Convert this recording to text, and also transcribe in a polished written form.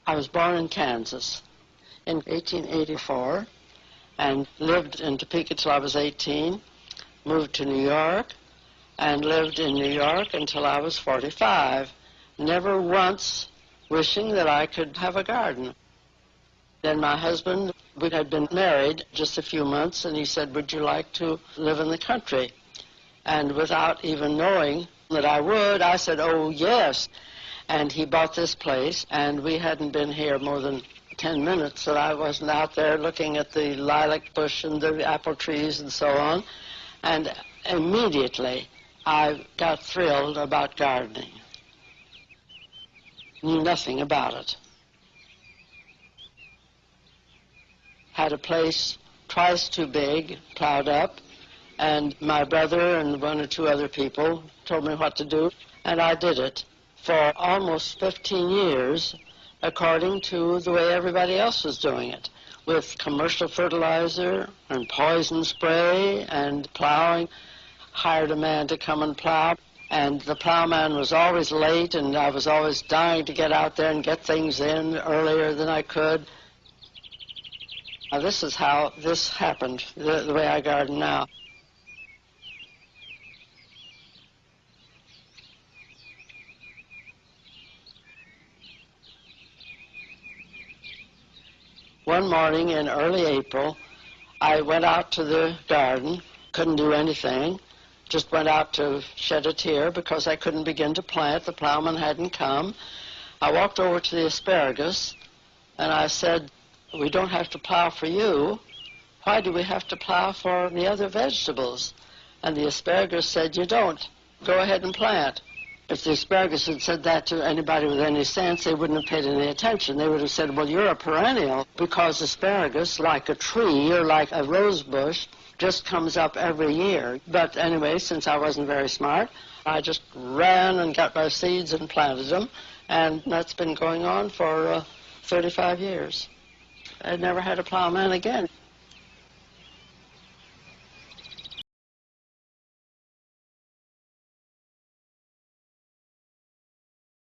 I was born in Kansas in 1884 and lived in Topeka till I was 18, moved to New York, and lived in New York until I was 45, never once wishing that I could have a garden. Then my husband, we had been married just a few months, and he said, would you like to live in the country? And without even knowing that I would, I said, oh, yes. And he bought this place, and we hadn't been here more than 10 minutes that I wasn't out there looking at the lilac bush and the apple trees and so on. And immediately I got thrilled about gardening. Knew nothing about it. Had a place twice too big, plowed up, and my brother and one or two other people told me what to do, and I did it for almost 15 years according to the way everybody else was doing it, with commercial fertilizer and poison spray and plowing. Hired a man to come and plow, and the plowman was always late, and I was always dying to get out there and get things in earlier than I could. Now, this is how this happened, the way I garden now. One morning in early April, I went out to the garden, couldn't do anything, just went out to shed a tear because I couldn't begin to plant. The plowman hadn't come. I walked over to the asparagus, and I said, we don't have to plow for you. Why do we have to plow for the other vegetables? And the asparagus said, you don't. Go ahead and plant. If the asparagus had said that to anybody with any sense, they wouldn't have paid any attention. They would have said, well, you're a perennial, because asparagus, like a tree or like a rose bush, just comes up every year. But anyway, since I wasn't very smart, I just ran and got my seeds and planted them, and that's been going on for 35 years. I never had a plowman again.